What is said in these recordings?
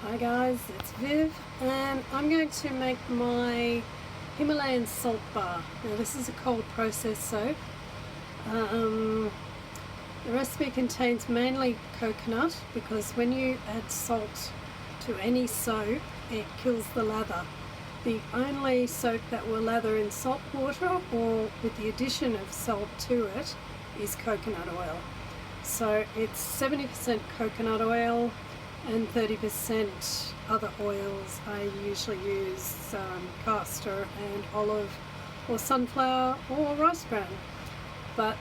Hi guys, it's Viv and I'm going to make my Himalayan salt bar. Now this is a cold process soap. The recipe contains mainly coconut because when you add salt to any soap it kills the lather. The only soap that will lather in salt water or with the addition of salt to it is coconut oil. So it's 70% coconut oil and 30% other oils. I usually use castor and olive or sunflower or rice bran. But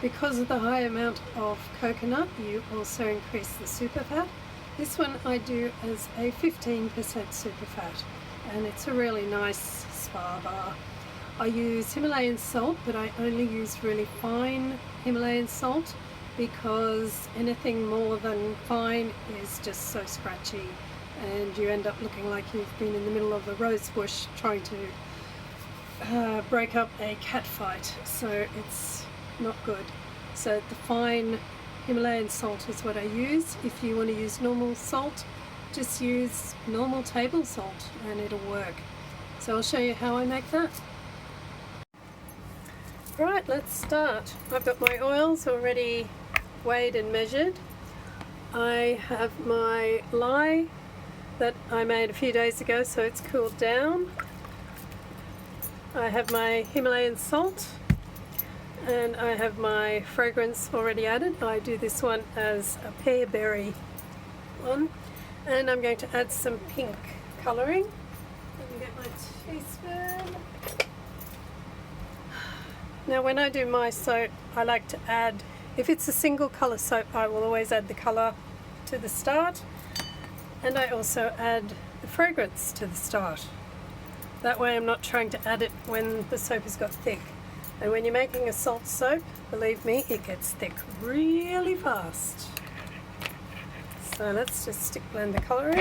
because of the high amount of coconut, you also increase the super fat. This one I do as a 15% super fat, and it's a really nice spa bar. I use Himalayan salt, but I only use really fine Himalayan salt because anything more than fine is just so scratchy and you end up looking like you've been in the middle of a rose bush trying to break up a cat fight, so it's not good. So the fine Himalayan salt is what I use. If you want to use normal salt, just use normal table salt and it'll work. So I'll show you how I make that. Right, let's start. I've got my oils already weighed and measured. I have my lye that I made a few days ago, so it's cooled down. I have my Himalayan salt and I have my fragrance already added. I do this one as a pear berry one, and I'm going to add some pink colouring. Let me get my teaspoon. Now when I do my soap, I like to add, if it's a single colour soap, I will always add the colour to the start, and I also add the fragrance to the start. That way I'm not trying to add it when the soap has got thick. And when you're making a salt soap, believe me, it gets thick really fast. So let's just stick blend the colour in.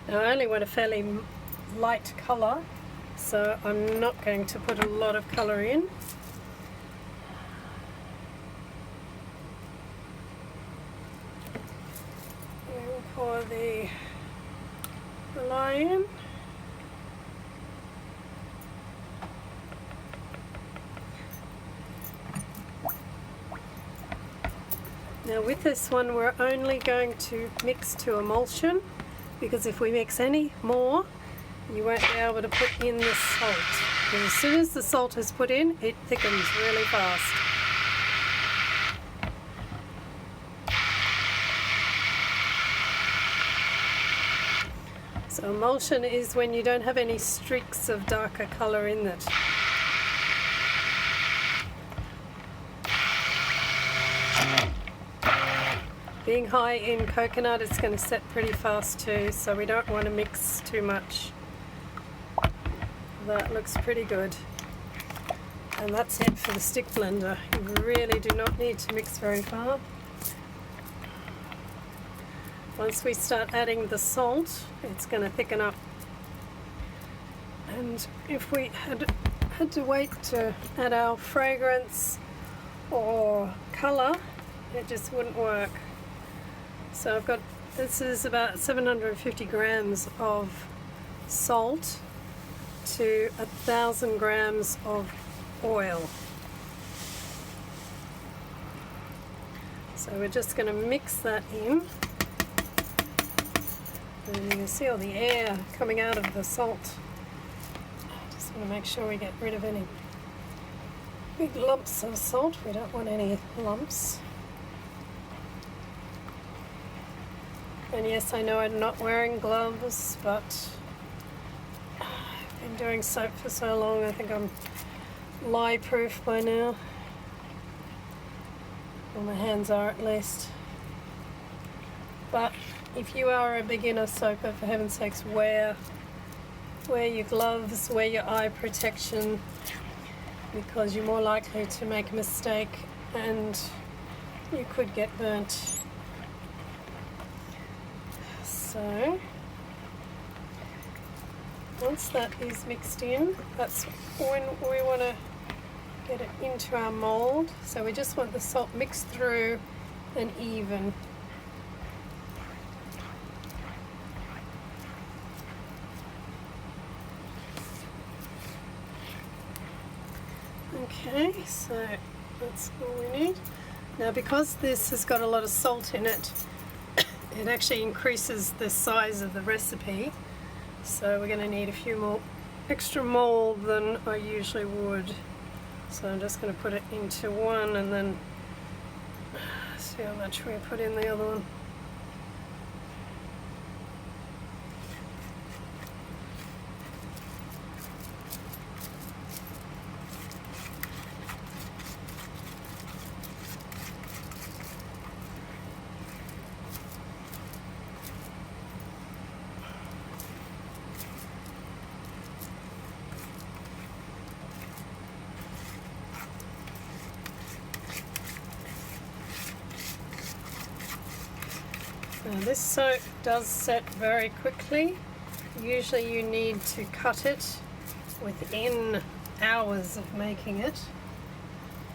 Now I only want a fairly light colour, so I'm not going to put a lot of colour in. And pour the lye in. Now with this one we're only going to mix to emulsion, because if we mix any more you won't be able to put in the salt. And as soon as the salt is put in, it thickens really fast. So emulsion is when you don't have any streaks of darker colour in it. Being high in coconut, it's going to set pretty fast too, so we don't want to mix too much. That looks pretty good. And that's it for the stick blender. You really do not need to mix very far. Once we start adding the salt, it's going to thicken up. And if we had to wait to add our fragrance or colour, it just wouldn't work. So I've got, this is about 750 grams of salt to 1,000 grams of oil. So we're just going to mix that in. And you can see all the air coming out of the salt. Just want to make sure we get rid of any big lumps of salt. We don't want any lumps. And yes, I know I'm not wearing gloves, but I've been doing soap for so long, I think I'm lye proof by now. Well, my hands are at least. But if you are a beginner soaper, for heaven's sakes, wear your gloves, wear your eye protection, because you're more likely to make a mistake and you could get burnt. So once that is mixed in, that's when we want to get it into our mold. So we just want the salt mixed through and even. Okay, so that's all we need. Now because this has got a lot of salt in it, it actually increases the size of the recipe. So we're going to need a few more extra mold than I usually would. So I'm just going to put it into one and then see how much we put in the other one. Now this soap does set very quickly. Usually you need to cut it within hours of making it.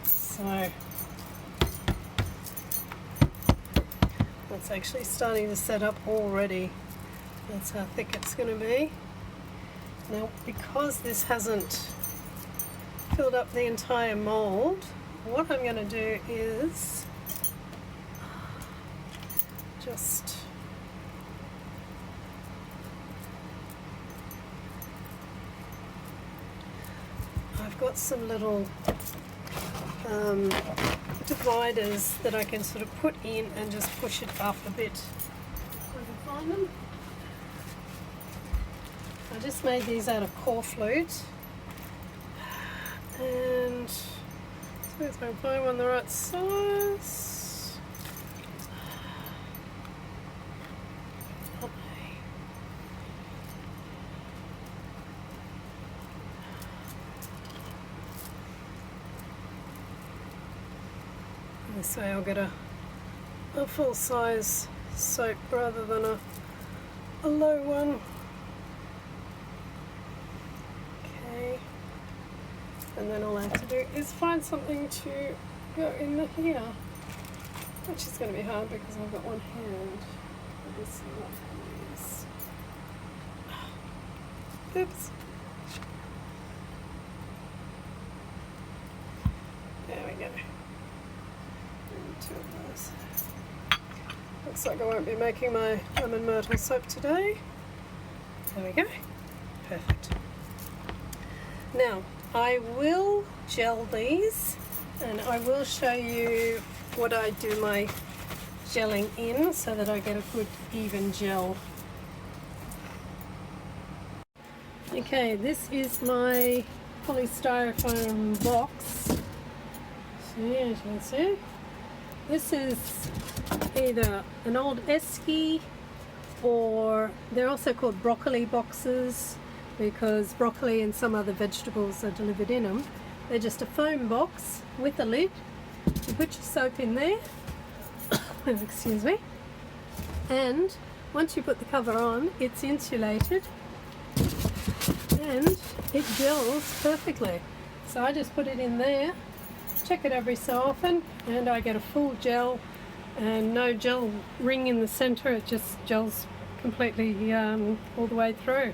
So that's actually starting to set up already. That's how thick it's going to be. Now because this hasn't filled up the entire mold, what I'm going to do is I've got some little dividers that I can sort of put in and just push it up a bit. If I can find them. I just made these out of corflute, and so if I can find one the right size. This way I'll get a full size soap rather than a low one. Okay, and then all I have to do is find something to go in here, which is going to be hard because I've got one hand. Let me see what I use. Oops. There we go. Two of those. Looks like I won't be making my lemon myrtle soap today. There we go. Perfect. Now I will gel these and I will show you what I do my gelling in so that I get a good even gel. Okay, this is my polystyrofoam box. See, as you can see, this is either an old esky, or they're also called broccoli boxes because broccoli and some other vegetables are delivered in them. They're just a foam box with a lid. You put your soap in there, excuse me, and once you put the cover on, it's insulated and it gels perfectly. So I just put it in there, check it every so often, and I get a full gel and no gel ring in the center. It just gels completely all the way through.